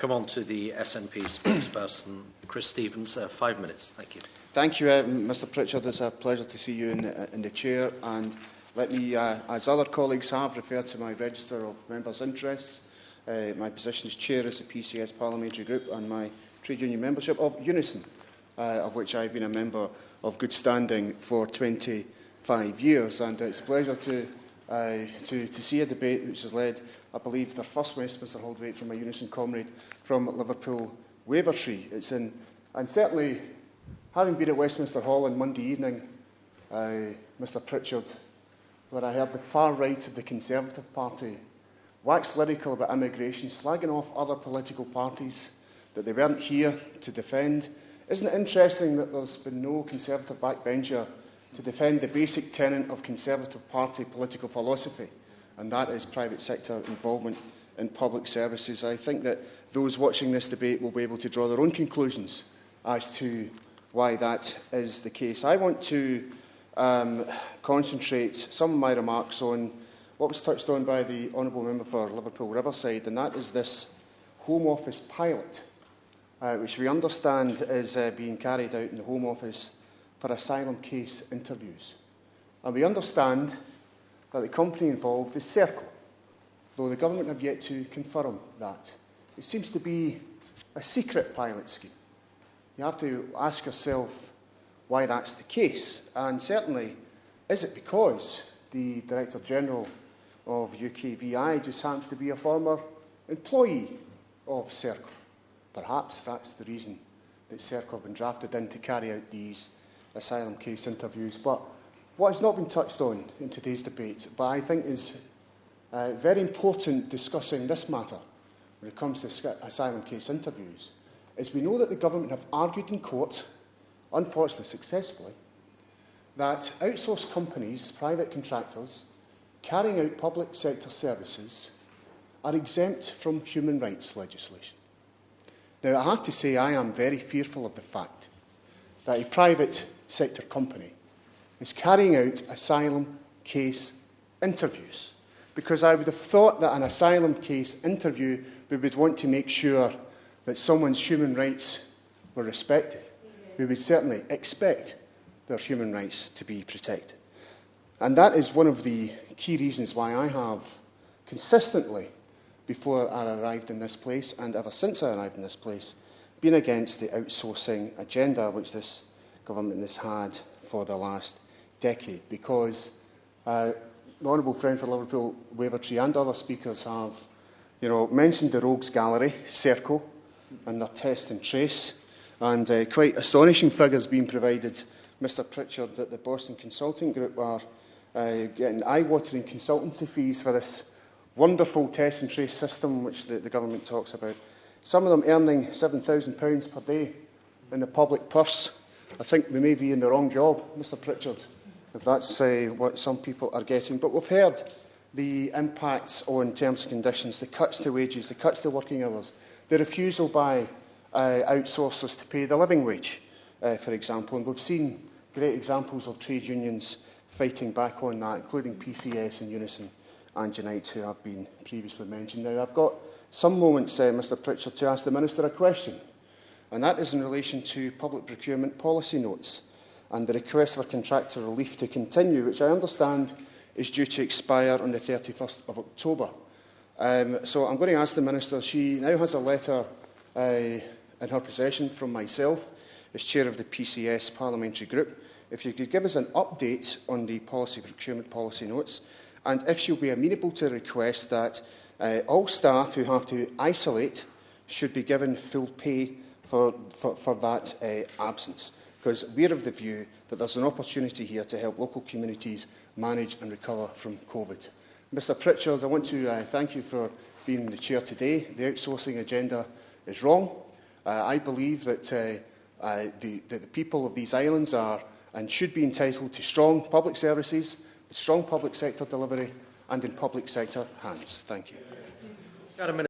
Come on to the SNP spokesperson, Chris Stevens. 5 minutes. Thank you. Thank you, Mr Pritchard. It's a pleasure to see you in the chair. And let me, as other colleagues have, refer to my register of members' interests, my position as chair as the PCS Parliamentary Group, and my trade union membership of Unison, of which I've been a member of good standing for 25 years. And it's a pleasure to see a debate which has led, I believe, the first Westminster Hall debate from a Unison comrade from Liverpool Wavertree. And certainly, having been at Westminster Hall on Monday evening, Mr Pritchard, where I heard the far right of the Conservative Party wax lyrical about immigration, slagging off other political parties that they weren't here to defend. Isn't it interesting that there's been no Conservative backbencher to defend the basic tenet of Conservative Party political philosophy, and that is private sector involvement in public services? I think that those watching this debate will be able to draw their own conclusions as to why that is the case. I want to concentrate some of my remarks on what was touched on by the Honourable Member for Liverpool Riverside, and that is this Home Office pilot, which we understand is being carried out in the Home Office for asylum case interviews. And we understand that the company involved is Circle, though the government have yet to confirm that. It seems to be a secret pilot scheme. You have to ask yourself why that's the case. And certainly, is it because the Director General of UKVI just happens to be a former employee of Circle? Perhaps that's the reason that Circle have been drafted in to carry out these asylum case interviews. But what has not been touched on in today's debate, but I think is very important discussing this matter when it comes to asylum case interviews, is we know that the government have argued in court, unfortunately successfully, that outsourced companies, private contractors, carrying out public sector services are exempt from human rights legislation. Now, I have to say I am very fearful of the fact that a private sector company is carrying out asylum case interviews, because I would have thought that an asylum case interview, we would want to make sure that someone's human rights were respected. We would certainly expect their human rights to be protected. And that is one of the key reasons why I have consistently, before I arrived in this place and ever since I arrived in this place, been against the outsourcing agenda which this government has had for the last decade, because the Honourable Friend for Liverpool Wavertree and other speakers have mentioned the rogues gallery, Circle, and their test and trace, and quite astonishing figures being provided, Mr Pritchard, that the Boston Consulting Group are getting eye-watering consultancy fees for this wonderful test and trace system which the government talks about. Some of them earning £7,000 per day in the public purse. I think we may be in the wrong job, Mr Pritchard, if that's what some people are getting. But we've heard the impacts on terms and conditions, the cuts to wages, the cuts to working hours, the refusal by outsourcers to pay the living wage, for example. And we've seen great examples of trade unions fighting back on that, including PCS and Unison and Unite, who have been previously mentioned. Now, I've got some moments, Mr Pritchard, to ask the Minister a question, and that is in relation to public procurement policy notes and the request for contractor relief to continue, which I understand is due to expire on the 31st of October. So I'm going to ask the Minister, she now has a letter in her possession from myself as Chair of the PCS Parliamentary Group, if you could give us an update on the procurement policy notes, and if she'll be amenable to the request that all staff who have to isolate should be given full pay for that absence, because we're of the view that there's an opportunity here to help local communities manage and recover from COVID. Mr Pritchard, I want to thank you for being the chair today. The outsourcing agenda is wrong. I believe that the people of these islands are and should be entitled to strong public services, strong public sector delivery, and in public sector hands. Thank you.